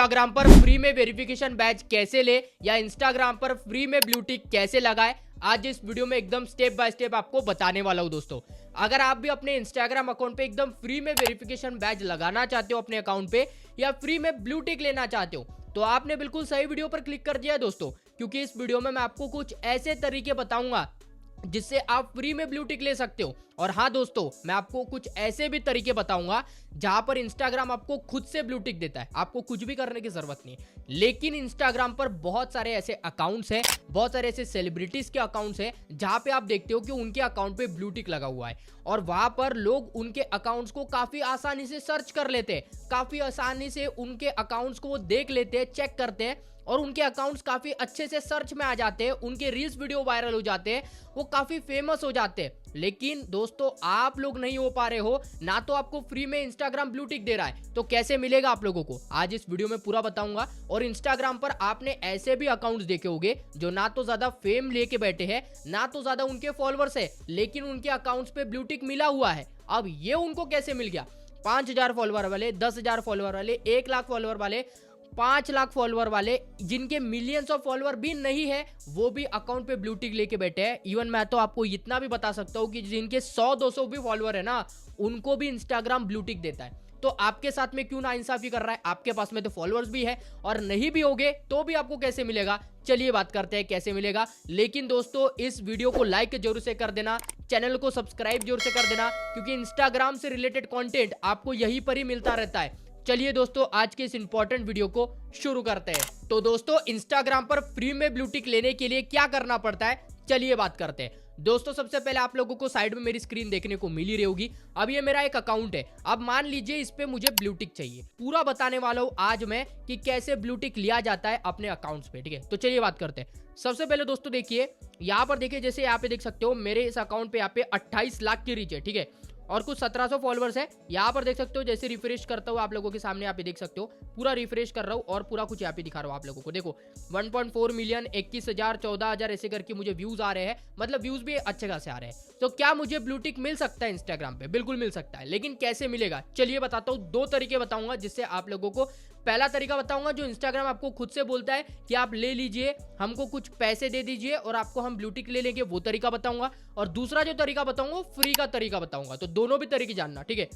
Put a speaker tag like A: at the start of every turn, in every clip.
A: Instagram पर free में verification badge कैसे ले या इंस्टाग्राम पर फ्री में ब्लू टिक कैसे लगाए, आज इस वीडियो में एकदम स्टेप बाय स्टेप आपको बताने वाला हूं। दोस्तों अगर आप भी अपने इंस्टाग्राम अकाउंट पे एकदम फ्री में वेरिफिकेशन बैच लगाना चाहते हो अपने अकाउंट पे या फ्री में ब्लू टिक लेना चाहते हो तो आपने बिल्कुल सही वीडियो पर क्लिक कर दिया है दोस्तों, क्योंकि इस वीडियो में मैं आपको कुछ ऐसे तरीके बताऊंगा जिससे आप फ्री में ब्लू टिक ले सकते हो। और हाँ दोस्तों, मैं आपको कुछ ऐसे भी तरीके बताऊंगा जहां पर इंस्टाग्राम आपको खुद से ब्लू टिक देता है, आपको कुछ भी करने की जरूरत नहीं। लेकिन इंस्टाग्राम पर बहुत सारे ऐसे अकाउंट्स हैं, बहुत सारे ऐसे सेलिब्रिटीज के अकाउंट्स हैं जहां पे आप देखते हो कि उनके अकाउंट पे ब्लू टिक लगा हुआ है और वहां पर लोग उनके अकाउंट्स को काफी आसानी से सर्च कर लेते हैं, काफी आसानी से उनके अकाउंट्स को वो देख लेते हैं, चेक करते हैं और उनके अकाउंट्स काफी अच्छे से सर्च में आ जाते हैं, उनके रील्स वीडियो वायरल हो जाते हैं, वो काफी फेमस हो जाते हैं। लेकिन दोस्तों आप लोग नहीं हो पा रहे हो, ना तो आपको फ्री में इंस्टाग्राम ब्लू टिक दे रहा है, तो कैसे मिलेगा आप लोगों को आज इस वीडियो में पूरा बताऊंगा। और इंस्टाग्राम पर आपने ऐसे भी अकाउंट्स देखे होंगे जो ना तो ज्यादा फेम लेके बैठे हैं, ना तो ज्यादा उनके फॉलोअर्स है, लेकिन उनके अकाउंट्स पे ब्लू टिक मिला हुआ है। अब ये उनको कैसे मिल गया? 5,000 फॉलोअर वाले, 10,000 फॉलोअर वाले, 1 लाख फॉलोअर वाले, 5 लाख फॉलोअर वाले, जिनके मिलियंस ऑफ फॉलोअर भी नहीं है, वो भी अकाउंट पे ब्लू टिक लेके बैठे हैं। इवन मैं तो आपको इतना भी बता सकता हूं कि जिनके 100-200 भी फॉलोअर है ना, उनको भी इंस्टाग्राम ब्लू टिक देता है। तो आपके साथ में क्यों ना इंसाफी कर रहा है? आपके पास में तो फॉलोअर्स भी है और नहीं भी होगे तो भी आपको कैसे मिलेगा? चलिए बात करते हैं कैसे मिलेगा। लेकिन दोस्तों इस वीडियो को लाइक जरूर से कर देना, चैनल को सब्सक्राइब जरूर से कर देना, क्योंकि इंस्टाग्राम से रिलेटेड कंटेंट आपको यहीं पर ही मिलता रहता है। चलिए दोस्तों आज के इस इंपॉर्टेंट वीडियो को शुरू करते हैं। तो दोस्तों इंस्टाग्राम पर फ्री में ब्लू टिक लेने के लिए क्या करना पड़ता है, चलिए बात करते हैं। दोस्तों सबसे पहले आप लोगों को साइड में मेरी स्क्रीन देखने को मिल ही रही होगी। अब ये मेरा एक अकाउंट है, अब मान लीजिए इस पे मुझे ब्लू टिक चाहिए। पूरा बताने वाला हूं आज मैं कि कैसे ब्लू टिक लिया जाता है अपने अकाउंट्स पे, ठीक है? तो चलिए बात करते हैं। सबसे पहले दोस्तों देखिए, यहाँ पर देखिए, जैसे यहाँ पे देख सकते हो मेरे इस अकाउंट पे यहाँ पे 28 लाख की रीच है, ठीक है, और कुछ 1700 फॉलोअर्स है। यहाँ पर देख सकते हो, जैसे रिफ्रेश करता हूँ आप लोगों के सामने यहाँ पे देख सकते हो, पूरा रिफ्रेश कर रहा हूँ और पूरा कुछ यहाँ पे दिखा रहा हूँ आप लोगों को। देखो 1.4 मिलियन, 21,000, 14,000 ऐसे करके मुझे व्यूज आ रहे हैं, मतलब व्यूज भी अच्छे खासे आ रहे हैं। तो क्या मुझे ब्लू टिक मिल सकता है इंस्टाग्राम पे? बिल्कुल मिल सकता है, लेकिन कैसे मिलेगा चलिए बताता हूँ। 2 तरीके बताऊंगा जिससे आप लोगों को, पहला तरीका बताऊंगा जो इंस्टाग्राम आपको खुद से बोलता है कि आप ले लीजिए, हमको कुछ पैसे दे दीजिए और आपको हम ब्लू टिक ले लेंगे, वो तरीका बताऊंगा। और दूसरा जो तरीका बताऊंगा वो फ्री का तरीका बताऊंगा। तो दोनों भी तरीके जानना, ठीक है?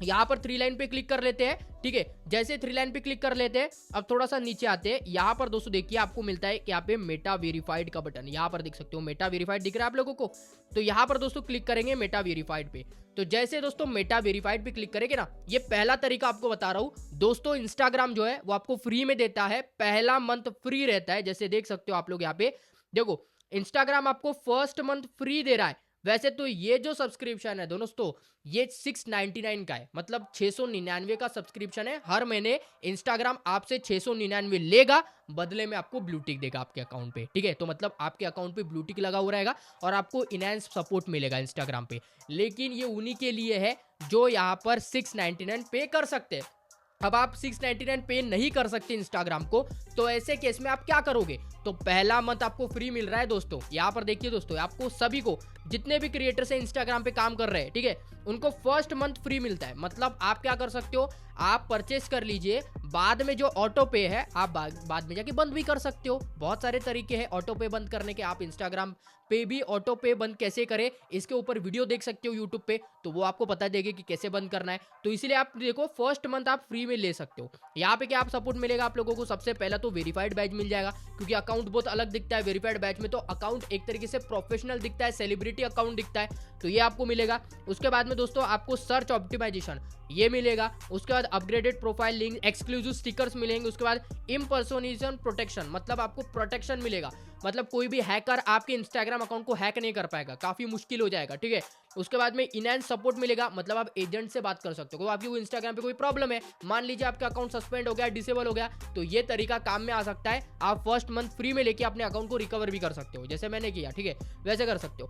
A: यहाँ पर 3 लाइन पे क्लिक कर लेते हैं, ठीक है? जैसे 3 लाइन पे क्लिक कर लेते हैं, अब थोड़ा सा नीचे आते हैं। यहाँ पर दोस्तों देखिए आपको मिलता है यहाँ पे मेटा वेरीफाइड का बटन, यहाँ पर देख सकते हो मेटा वेरीफाइड दिख रहा है आप लोगों को। तो यहाँ पर दोस्तों क्लिक करेंगे मेटा वेरीफाइड पे। तो जैसे दोस्तों मेटा वेरीफाइड पे क्लिक करेंगे ना, ये पहला तरीका आपको बता रहा हूँ दोस्तों। इंस्टाग्राम जो है वो आपको फ्री में देता है, पहला मंथ फ्री रहता है। जैसे देख सकते हो आप लोग यहाँ पे देखो, इंस्टाग्राम आपको फर्स्ट मंथ फ्री दे रहा है। वैसे तो ये जो सब्सक्रिप्शन है दोस्तों, ये 699 का है, मतलब 699 का सब्सक्रिप्शन है। हर महीने इंस्टाग्राम आपसे 699 लेगा, बदले में आपको ब्लू टिक देगा आपके अकाउंट पे, ठीक है? तो मतलब आपके अकाउंट पे ब्लू टिक लगा हुआ रहेगा और आपको इनहैंस सपोर्ट मिलेगा इंस्टाग्राम पे। लेकिन ये उन्हीं के लिए है जो यहाँ पर 699 पे कर सकते हैं। अब आप 699 पे नहीं कर सकते इंस्टाग्राम को, तो ऐसे केस में आप क्या करोगे? तो पहला मंथ आपको फ्री मिल रहा है दोस्तों। यहाँ पर देखिए दोस्तों, आपको सभी को, जितने भी क्रिएटर्स हैं इंस्टाग्राम पे काम कर रहे हैं, ठीक है, उनको फर्स्ट मंथ फ्री मिलता है। मतलब आप क्या कर सकते हो, आप परचेस कर लीजिए, बाद में जो ऑटो पे है आप बाद में जाके बंद भी कर सकते हो। बहुत सारे तरीके हैं ऑटो पे बंद करने के। आप इंस्टाग्राम पे भी ऑटो पे बंद कैसे करें, इसके ऊपर वीडियो देख सकते हो यूट्यूब पे, तो वो आपको बता देगी कि कैसे बंद करना है। तो इसलिए आप देखो फर्स्ट मंथ आप फ्री में ले सकते हो। यहाँ पे क्या आप सपोर्ट मिलेगा आप लोगों को? सबसे पहला तो वेरीफाइड बैच मिल जाएगा, क्योंकि अकाउंट बहुत अलग दिखता है वेरीफाइड बैच में। तो अकाउंट एक तरीके से प्रोफेशनल दिखता है, सेलिब्रिटी अकाउंट दिखता है, तो ये आपको मिलेगा। उसके बाद में दोस्तों आपको सर्च ऑप्टिमाइजेशन ये मिलेगा। उसके बाद upgraded profile link, exclusive stickers मिलेंगे। उसके बाद इम्पर्सोनेशन प्रोटेक्शन, मतलब आपको प्रोटेक्शन मिलेगा, मतलब कोई भी हैकर आपके इंस्टाग्राम अकाउंट को हैक नहीं कर पाएगा, काफी मुश्किल हो जाएगा, ठीक है? उसके बाद में इनहैंस सपोर्ट मिलेगा, मतलब आप एजेंट से बात कर सकते हो। आपकी इंस्टाग्राम पे कोई प्रॉब्लम है, मान लीजिए आपका अकाउंट सस्पेंड हो गया, डिसेबल हो गया, तो ये तरीका काम में आ सकता है। आप फर्स्ट मंथ फ्री में लेके अपने अकाउंट को रिकवर भी कर सकते हो, जैसे मैंने किया, ठीक है? वैसे कर सकते हो।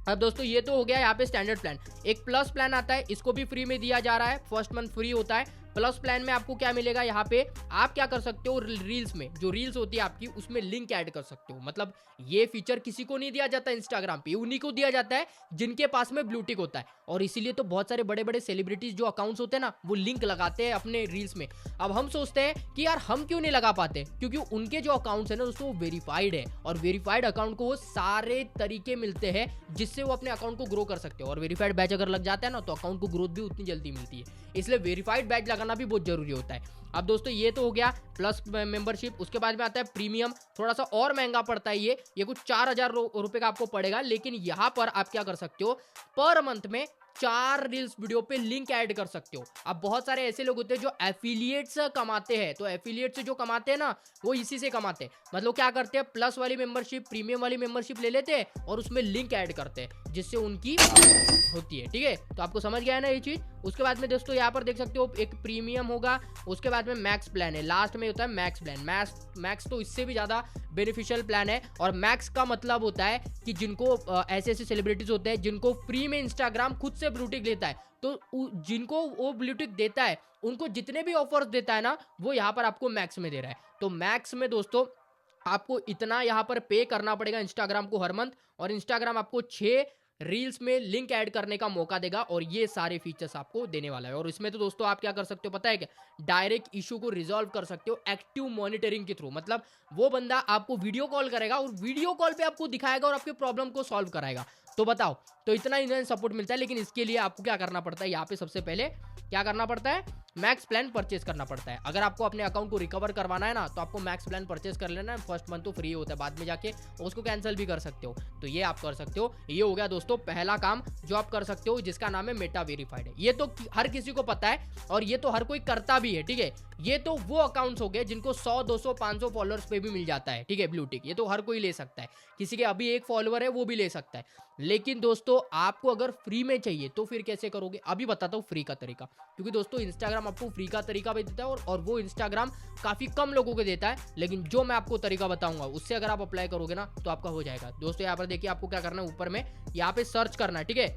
A: अब दोस्तों ये तो हो गया यहाँ पे स्टैंडर्ड प्लान। एक प्लस प्लान आता है, इसको भी फ्री में दिया जा रहा है, फर्स्ट मंथ फ्री होता है। प्लस प्लान में आपको क्या मिलेगा, यहाँ पे आप क्या कर सकते हो, रील्स में जो रील्स होती है आपकी उसमें लिंक ऐड कर सकते हो। मतलब ये फीचर किसी को नहीं दिया जाता इंस्टाग्राम पे, उन्हीं को दिया जाता है जिनके पास में ब्लू टिक होता है। और इसीलिए तो बहुत सारे बड़े बड़े सेलिब्रिटीज जो अकाउंट्स होते हैं ना, वो लिंक लगाते हैं अपने रील्स में। अब हम सोचते हैं कि यार हम क्यों नहीं लगा पाते, क्योंकि उनके जो अकाउंट्स है ना दोस्तों, वो वेरीफाइड है, और वेरीफाइड अकाउंट को वो सारे तरीके मिलते हैं जिससे वो अपने अकाउंट को ग्रो कर सकते हो। और वेरीफाइड बैच अगर लग जाता है ना, तो अकाउंट को ग्रोथ भी उतनी जल्दी मिलती है। इसलिए वेरीफाइड बैच लगाना भी बहुत जरूरी होता है। अब दोस्तों ये तो हो गया प्लस मेंबरशिप। उसके बाद में आता है प्रीमियम, थोड़ा सा और महंगा पड़ता है ये कुछ 4000 रुपए का आपको पड़ेगा। लेकिन यहाँ पर आप क्या कर सकते हो, पर मंथ में 4 रील्स वीडियो पे लिंक ऐड कर सकते हो। अब बहुत सारे ऐसे लोग होते हैं जो एफिलिएट्स कमाते हैं, तो एफिलिएट से जो कमाते हैं ना, वो इसी से कमाते हैं। मतलब क्या करते हैं, प्लस वाली मेंबरशिप, प्रीमियम वाली मेंबरशिप ले लेते हैं और उसमें लिंक ऐड करते हैं, जिससे उनकी होती है। ठीक है, तो आपको समझ गया है ना ये चीज। उसके बाद में दोस्तों यहाँ पर देख सकते हो एक प्रीमियम होगा, उसके बाद में मैक्स प्लान है, लास्ट में होता है मैक्स प्लान। मैक्स तो इससे भी ज्यादा बेनिफिशियल प्लान है। और मैक्स का मतलब होता है कि जिनको ऐसे ऐसे सेलिब्रिटीज होते हैं जिनको फ्री में इंस्टाग्राम खुद से ब्लू टिक लेता है, तो जिनको वो ब्लू टिक देता है उनको जितने भी ऑफर्स देता है ना, वो यहाँ पर आपको मैक्स में दे रहा है। तो मैक्स में दोस्तों आपको इतना यहाँ पर पे करना पड़ेगा इंस्टाग्राम को हर मंथ, और इंस्टाग्राम आपको 6 रील्स में लिंक ऐड करने का मौका देगा, और ये सारे फीचर्स आपको देने वाला है। और इसमें तो दोस्तों आप क्या कर सकते हो पता है क्या, डायरेक्ट इशू को रिजॉल्व कर सकते हो एक्टिव मॉनिटरिंग के थ्रू। मतलब वो बंदा आपको वीडियो कॉल करेगा और वीडियो कॉल पे आपको दिखाएगा और आपके प्रॉब्लम को सॉल्व कराएगा। तो बताओ, तो इतना इन्हें सपोर्ट मिलता है। लेकिन इसके लिए आपको क्या करना पड़ता है, यहाँ पे सबसे पहले क्या करना पड़ता है, मैक्स प्लान परचेज करना पड़ता है। अगर आपको अपने अकाउंट को रिकवर करवाना है ना, तो आपको मैक्स प्लान परचेज कर लेना है। फर्स्ट मंथ तो फ्री होता है, बाद में जाके उसको कैंसिल भी कर सकते हो। तो ये आप कर सकते हो। ये हो गया दोस्तों पहला काम जो आप कर सकते हो, जिसका नाम है मेटा वेरीफाइड है। ये तो हर किसी को पता है और ये तो हर कोई करता भी है। ठीक है, ये तो वो अकाउंट्स हो गए जिनको 100 200 500 फॉलोअर्स पे भी मिल जाता है। ठीक है, ब्लू टिक ये तो हर कोई ले सकता है, किसी के अभी 1 फॉलोअर है वो भी ले सकता है। लेकिन दोस्तों आपको अगर फ्री में चाहिए तो फिर कैसे करोगे, अभी बताता हूँ फ्री का तरीका। क्योंकि दोस्तों इंस्टाग्राम आपको फ्री का तरीका भी देता है, और वो इंस्टाग्राम काफी कम लोगों को देता है। लेकिन जो मैं आपको तरीका बताऊंगा उससे अगर आप अप्लाई करोगे ना, तो आपका हो जाएगा। दोस्तों यहाँ पर देखिए आपको क्या करना है, ऊपर में यहाँ पे सर्च करना है। ठीक है,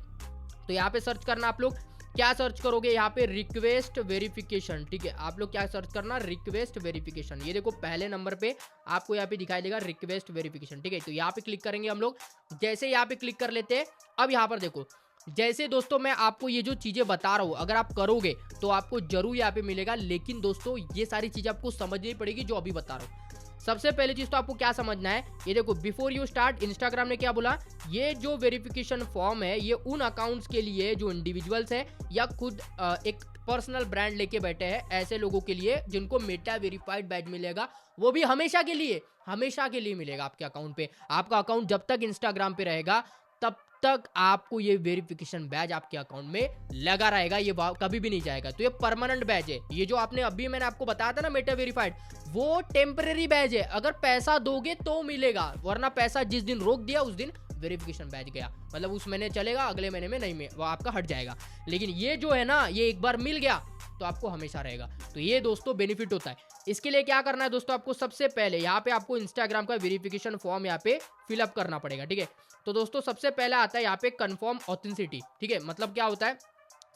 A: तो यहाँ पे सर्च करना, आप लोग क्या सर्च करोगे, यहाँ पे रिक्वेस्ट वेरिफिकेशन। ठीक है, आप लोग क्या सर्च करना, रिक्वेस्ट वेरिफिकेशन। ये देखो पहले नंबर पे आपको यहाँ पे दिखाई देगा रिक्वेस्ट वेरिफिकेशन। ठीक है, तो यहाँ पे क्लिक करेंगे हम लोग। जैसे यहाँ पे क्लिक कर लेते हैं, अब यहाँ पर देखो, जैसे दोस्तों मैं आपको ये जो चीजें बता रहा हूँ अगर आप करोगे तो आपको जरूर यहाँ पे मिलेगा। लेकिन दोस्तों ये सारी चीजें आपको समझनी पड़ेगी जो अभी बता रहा हूँ। सबसे पहले चीज तो आपको क्या समझना है, ये देखो बिफोर यू स्टार्ट, इंस्टाग्राम ने क्या बोला, ये जो वेरिफिकेशन फॉर्म है ये उन अकाउंट्स के लिए जो इंडिविजुअल्स है या खुद एक पर्सनल ब्रांड लेके बैठे हैं, ऐसे लोगों के लिए जिनको मेटा वेरीफाइड बैज मिलेगा, वो भी हमेशा के लिए मिलेगा आपके अकाउंट पे। आपका अकाउंट जब तक इंस्टाग्राम पे रहेगा तब तक आपको ये वेरिफिकेशन बैज आपके अकाउंट में लगा रहेगा, ये कभी भी नहीं जाएगा। तो ये परमानेंट बैज है। ये जो आपने अभी मैंने आपको बताया था ना मेटा वेरीफाइड, वो टेम्परेरी बैज है। अगर पैसा दोगे तो मिलेगा, वरना पैसा जिस दिन रोक दिया उस दिन वेरिफिकेशन बैच गया। मतलब उस महीने चलेगा, अगले महीने में नहीं में वो आपका हट जाएगा। लेकिन ये जो है ना, ये एक बार मिल गया तो आपको हमेशा रहेगा। तो ये दोस्तों बेनिफिट होता है। इसके लिए क्या करना है दोस्तों, आपको सबसे पहले यहाँ पे आपको इंस्टाग्राम का वेरिफिकेशन फॉर्म यहाँ पे फिलअप करना पड़ेगा। ठीक है, तो दोस्तों सबसे पहले आता है यहाँ पे कंफर्म ऑथेंटिसिटी। ठीक है, मतलब क्या होता है,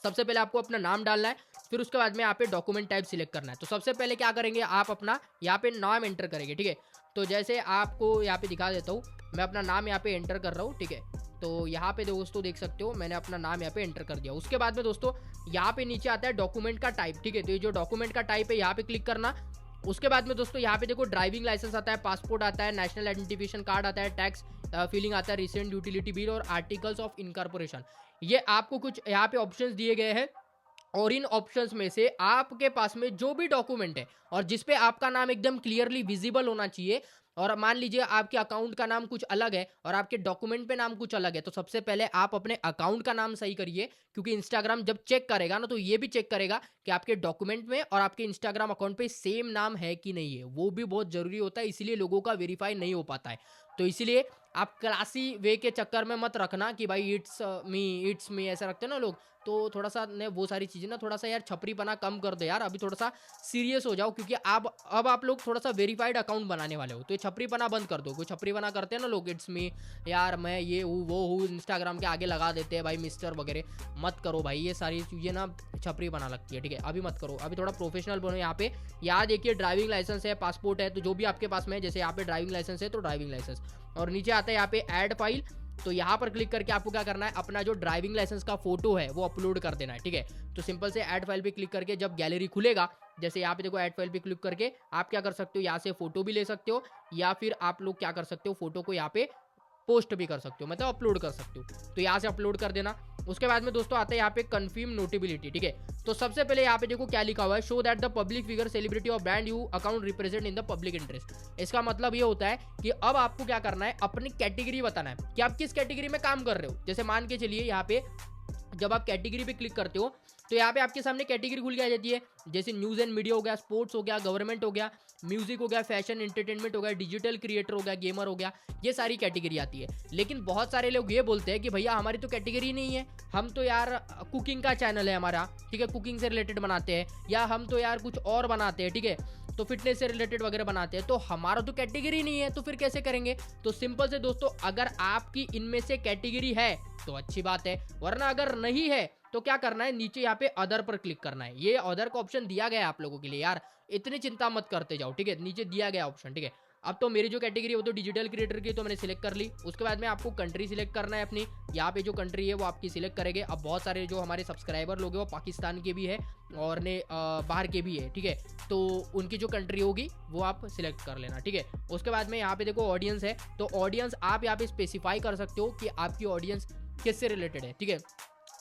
A: सबसे पहले आपको अपना नाम डालना है, फिर उसके बाद में यहाँ पे डॉक्यूमेंट टाइप सिलेक्ट करना है। तो सबसे पहले क्या करेंगे, आप अपना यहाँ पे नाम एंटर करेंगे। ठीक है, तो जैसे आपको यहाँ पे दिखा देता हूँ, मैं अपना नाम यहाँ पे एंटर कर रहा हूँ। ठीक है, तो यहाँ पे दोस्तों देख सकते हो मैंने अपना नाम यहाँ पे एंटर कर दिया। उसके बाद में दोस्तों यहाँ पे नीचे आता है डॉक्यूमेंट का टाइप। ठीक है, तो ये जो डॉक्यूमेंट का टाइप है यहाँ पे क्लिक करना। उसके बाद में दोस्तों यहाँ पे देखो ड्राइविंग लाइसेंस आता है, पासपोर्ट आता है, नेशनल आइडेंटिफिकेशन कार्ड आता है, टैक्स फिलिंग आता है, रिसेंट यूटिलिटी बिल और आर्टिकल्स ऑफ इनकॉर्पोरेशन। ये आपको कुछ यहाँ पे ऑप्शंस दिए गए हैं, और इन ऑप्शंस में से आपके पास में जो भी डॉक्यूमेंट है और जिसपे आपका नाम एकदम क्लियरली विजिबल होना चाहिए, और मान लीजिए आपके अकाउंट का नाम कुछ अलग है और आपके डॉक्यूमेंट पे नाम कुछ अलग है, तो सबसे पहले आप अपने अकाउंट का नाम सही करिए। क्योंकि इंस्टाग्राम जब चेक करेगा ना, तो ये भी चेक करेगा कि आपके डॉक्यूमेंट में और आपके इंस्टाग्राम अकाउंट पे सेम नाम है कि नहीं है। वो भी बहुत जरूरी होता है, इसीलिए लोगों का वेरीफाई नहीं हो पाता है। तो इसीलिए आप क्लासी वे के चक्कर में मत रखना कि भाई इट्स मी ऐसा रखते हैं ना लोग, तो थोड़ा सा ने वो सारी चीज़ें ना थोड़ा सा यार छपरीपना कम कर दो यार, अभी थोड़ा सा सीरियस हो जाओ, क्योंकि अब आप लोग थोड़ा सा वेरीफाइड अकाउंट बनाने वाले हो, तो ये छपरीपना बंद कर दो। कोई छपरीपना करते हैं ना लोग, इट्स मी यार मैं ये हूँ वो हूँ, इंस्टाग्राम के आगे लगा देते हैं भाई मिस्टर वगैरह, मत करो भाई, ये सारी चीज़ें ना छपरीपना लगती है, ठीक है, अभी मत करो, अभी थोड़ा प्रोफेशनल बनो यहाँ पे। यार देखिए ड्राइविंग लाइसेंस है, पासपोर्ट है, तो जो भी आपके पास में है, जैसे यहाँ पे ड्राइविंग लाइसेंस है तो ड्राइविंग लाइसेंस, और नीचे आता है यहाँ पे ऐड फाइल, तो यहाँ पर क्लिक करके आपको क्या करना है, अपना जो ड्राइविंग लाइसेंस का फोटो है वो अपलोड कर देना है, ठीक है। तो सिंपल से ऐड फाइल पे क्लिक करके जब गैलरी खुलेगा, जैसे यहाँ पे देखो ऐड फाइल पे क्लिक करके आप क्या कर सकते हो, यहाँ से फोटो भी ले सकते हो, या फिर आप लोग क्या कर सकते हो, फोटो को यहाँ पे पोस्ट भी कर सकते हो, मतलब अपलोड कर सकते हो, तो यहाँ से अपलोड कर देना। उसके बाद में दोस्तों आता है यहाँ पे कन्फर्म नोटेबिलिटी, ठीक है। तो सबसे पहले यहाँ पे देखो क्या लिखा हुआ है, show that the public figure celebrity और brand you account represent in the public interest. इसका मतलब ये होता है कि अब आपको क्या करना है, अपनी कैटेगरी बताना है कि आप किस कैटेगरी में काम कर रहे हो। जैसे मान के चलिए यहाँ पे जब आप कैटेगरी पे क्लिक करते हो तो यहाँ पे आपके सामने कैटेगरी खुल के आ जाती है, जैसे न्यूज़ एंड मीडिया हो गया, स्पोर्ट्स हो गया, गवर्नमेंट हो गया, म्यूजिक हो गया, फैशन एंटरटेनमेंट हो गया, डिजिटल क्रिएटर हो गया, गेमर हो गया, ये सारी कैटेगरी आती है। लेकिन बहुत सारे लोग ये बोलते हैं कि भैया हमारी तो कैटेगरी नहीं है, हम तो यार कुकिंग का चैनल है हमारा, ठीक है, कुकिंग से रिलेटेड बनाते हैं, या हम तो यार कुछ और बनाते हैं, ठीक है, तो फिटनेस से रिलेटेड वगैरह बनाते हैं, तो हमारा तो कैटेगरी नहीं है, तो फिर कैसे करेंगे। तो सिंपल से दोस्तों, अगर आपकी इनमें से कैटेगरी है तो अच्छी बात है, वरना अगर नहीं है तो क्या करना है, नीचे यहाँ पे अदर पर क्लिक करना है। ये अदर का ऑप्शन दिया गया है आप लोगों के लिए यार, इतनी चिंता मत करते जाओ, ठीक है, नीचे दिया गया ऑप्शन, ठीक है। अब तो मेरी जो कैटेगरी है वो तो डिजिटल क्रिएटर की, तो मैंने सिलेक्ट कर ली। उसके बाद में आपको कंट्री सिलेक्ट करना है अपनी, यहाँ पे जो कंट्री है वो आपकी सिलेक्ट करेंगे। अब बहुत सारे जो हमारे सब्सक्राइबर लोग हैं वो पाकिस्तान के भी है और बाहर के भी है, ठीक है, तो उनकी जो कंट्री होगी वो आप सिलेक्ट कर लेना, ठीक है। उसके बाद में यहाँ पे देखो ऑडियंस है, तो ऑडियंस आप यहाँ पे स्पेसिफाई कर सकते हो कि आपकी ऑडियंस किससे रिलेटेड है, ठीक है।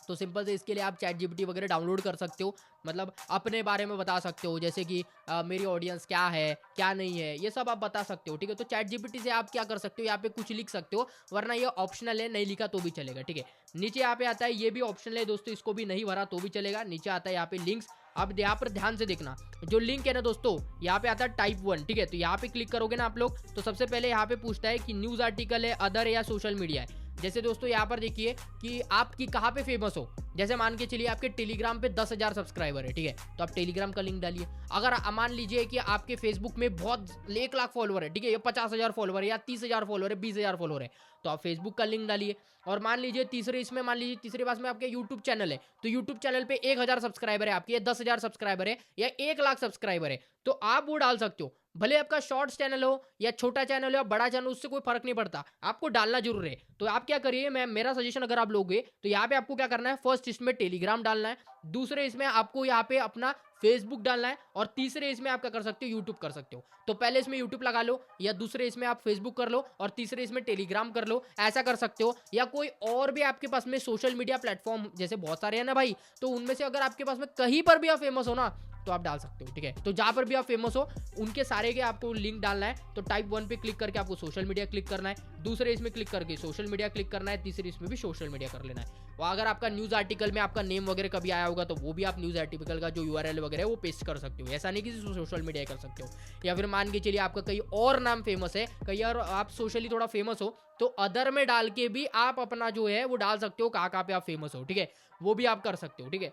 A: तो सिंपल से इसके लिए आप चैट जीपीटी वगैरह डाउनलोड कर सकते हो, मतलब अपने बारे में बता सकते हो, जैसे कि मेरी ऑडियंस क्या है क्या नहीं है, ये सब आप बता सकते हो, ठीक है। तो चैट जीपीटी से आप क्या कर सकते हो, यहाँ पे कुछ लिख सकते हो, वरना ये ऑप्शनल है, नहीं लिखा तो भी चलेगा, ठीक है। नीचे यहाँ पे आता है ये भी ऑप्शनल है दोस्तों, इसको भी नहीं भरा तो भी चलेगा। नीचे आता है यहाँ पे लिंक्स, अब यहाँ पर ध्यान से देखना, जो लिंक है ना दोस्तों, यहाँ पे आता है टाइप 1, ठीक है। तो यहाँ पे क्लिक करोगे ना आप लोग, तो सबसे पहले यहाँ पे पूछता है कि न्यूज़ आर्टिकल है, अदर है या सोशल मीडिया है। जैसे दोस्तों यहाँ पर देखिए कि आप की कहाँ पे फेमस हो, जैसे मान के चलिए आपके टेलीग्राम पे 10,000 सब्सक्राइबर है, ठीक है, तो आप टेलीग्राम का लिंक डालिए। अगर मान लीजिए कि आपके फेसबुक में बहुत 1 लाख फॉलोअर है, ठीक है, या 50,000 फॉलोअर है, या 30,000 फॉलोअर है, 20,000 फॉलोअर है, तो आप फेसबुक का लिंक डालिए। और मान लीजिए तीसरे पास में आपके यूट्यूब चैनल है, तो यूट्यूब चैनल पे 1,000 सब्सक्राइबर है आपके, या 10,000 सब्सक्राइबर है, या 1 लाख सब्सक्राइबर है, तो आप वो डाल सकते हो। भले आपका शॉर्ट्स चैनल हो या छोटा चैनल हो या बड़ा चैनल, उससे कोई फर्क नहीं पड़ता, आपको डालना जरूर है। तो आप क्या करिए, मेरा सजेशन अगर आप लोगे तो यहाँ पे आपको क्या करना है, फर्स्ट इसमें टेलीग्राम डालना है, दूसरे इसमें आपको यहाँ पे अपना फेसबुक डालना है, और तीसरे इसमें आप क्या कर सकते हो, यूट्यूब कर सकते हो। तो पहले इसमें यूट्यूब लगा लो, या दूसरे इसमें आप फेसबुक कर लो, और तीसरे इसमें टेलीग्राम कर लो, ऐसा कर सकते हो। या कोई और भी आपके पास में सोशल मीडिया प्लेटफॉर्म जैसे बहुत सारे हैं ना भाई, तो उनमें से अगर आपके पास में कहीं पर भी आप फेमस हो ना, तो आप डाल सकते हो, ठीक है। तो जहां पर भी आप फेमस हो उनके सारे के आपको लिंक डालना है। तो टाइप 1 पे क्लिक करके आपको सोशल मीडिया क्लिक करना है, दूसरे इसमें क्लिक करके सोशल मीडिया क्लिक करना है, तीसरे इसमें भी सोशल मीडिया कर लेना है। और अगर आपका न्यूज़ आर्टिकल में आपका नेम वगैरह कभी आया होगा तो वो भी आप न्यूज़ आर्टिकल का जो URL वगैरह है वो पेस्ट कर सकते हो, ऐसा नहीं कि सोशल मीडिया कर सकते हो। या फिर मान के चलिए आपका कहीं और नाम फेमस है, कहीं और आप सोशली थोड़ा फेमस हो, तो अदर में डाल के भी आप अपना जो है वो डाल सकते हो, कहाँ पे आप फेमस हो, ठीक है, वो भी आप कर सकते हो, ठीक है।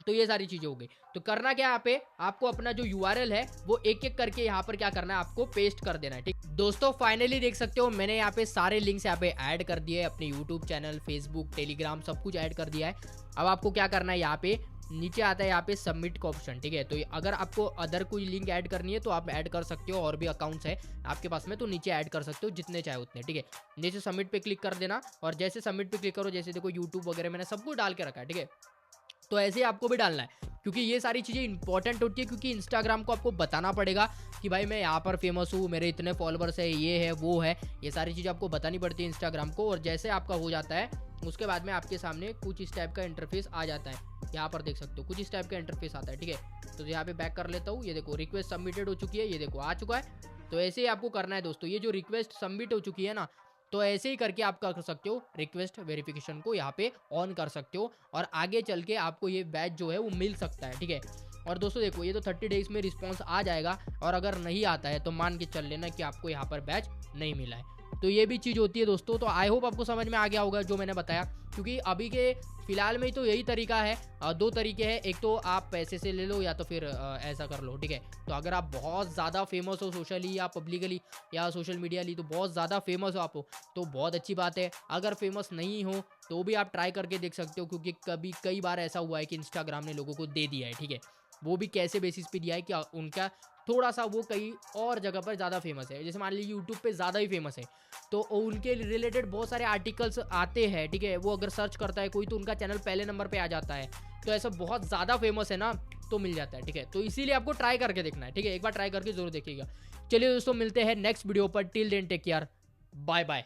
A: तो ये सारी चीजें हो गई। तो करना क्या, यहाँ पे आपको अपना जो URL है वो एक एक करके यहाँ पर क्या करना है, आपको पेस्ट कर देना है, ठीक दोस्तों। फाइनली देख सकते हो मैंने यहाँ पे सारे लिंक्स यहाँ पे ऐड कर दिए, अपने यूट्यूब चैनल, फेसबुक, टेलीग्राम सब कुछ ऐड कर दिया है। अब आपको क्या करना है, यहाँ पे नीचे आता है यहाँ पे सबमिट का ऑप्शन, ठीक है। तो अगर आपको अदर कोई लिंक ऐड करनी है तो आप ऐड कर सकते हो, और भी अकाउंट्स है आपके पास में तो नीचे ऐड कर सकते हो जितने चाहे उतने, ठीक है। नीचे सबमिट पे क्लिक कर देना, और जैसे सबमिट पे क्लिक करो, जैसे देखो यूट्यूब वगैरह मैंने सब कुछ डाल के रखा है, ठीक है। तो ऐसे ही आपको भी डालना है, क्योंकि ये सारी चीज़ें इंपॉर्टेंट होती है, क्योंकि इंस्टाग्राम को आपको बताना पड़ेगा कि भाई मैं यहाँ पर फेमस हूँ, मेरे इतने फॉलोअर्स है, ये है वो है, ये सारी चीज़ें आपको बतानी पड़ती है इंस्टाग्राम को। और जैसे आपका हो जाता है उसके बाद में आपके सामने कुछ इस टाइप का इंटरफेस आ जाता है, यहाँ पर देख सकते हो कुछ इस टाइप का इंटरफेस आता है, ठीक है। तो यहाँ पे बैक कर लेता हूँ, ये देखो रिक्वेस्ट सबमिटेड हो चुकी है, ये देखो आ चुका है। तो ऐसे ही आपको करना है दोस्तों, ये जो रिक्वेस्ट सबमिट हो चुकी है ना, तो ऐसे ही करके आप कर सकते हो, रिक्वेस्ट वेरिफिकेशन को यहाँ पे ऑन कर सकते हो, और आगे चल के आपको ये बैच जो है वो मिल सकता है, ठीक है। और दोस्तों देखो ये तो 30 डेज में रिस्पॉन्स आ जाएगा, और अगर नहीं आता है तो मान के चल लेना कि आपको यहाँ पर बैच नहीं मिला है। तो ये भी चीज़ होती है दोस्तों। तो आई होप आपको समझ में आ गया होगा जो मैंने बताया, क्योंकि अभी के फिलहाल में तो यही तरीका है। दो तरीके हैं, एक तो आप पैसे से ले लो या तो फिर ऐसा कर लो, ठीक है। तो अगर आप बहुत ज़्यादा फेमस हो सोशली या पब्लिकली या सोशल मीडियाली, तो बहुत ज़्यादा फेमस हो आप हो तो बहुत अच्छी बात है। अगर फेमस नहीं हो तो भी आप ट्राई करके देख सकते हो, क्योंकि कभी कई बार ऐसा हुआ है कि इंस्टाग्राम ने लोगों को दे दिया है, ठीक है। वो भी कैसे बेसिस पे दिया है कि उनका थोड़ा सा वो कई और जगह पर ज़्यादा फेमस है, जैसे मान लीजिए यूट्यूब पे ज़्यादा ही फेमस है, तो उनके रिलेटेड बहुत सारे आर्टिकल्स आते हैं, ठीक है। वो अगर सर्च करता है कोई तो उनका चैनल पहले नंबर पे आ जाता है। तो ऐसा बहुत ज़्यादा फेमस है ना, तो मिल जाता है, ठीक है। तो इसीलिए आपको ट्राई करके देखना है, ठीक है। एक बार ट्राई करके जरूर देखिएगा। चलिए दोस्तों, मिलते हैं नेक्स्ट वीडियो पर। Till then take care, bye bye.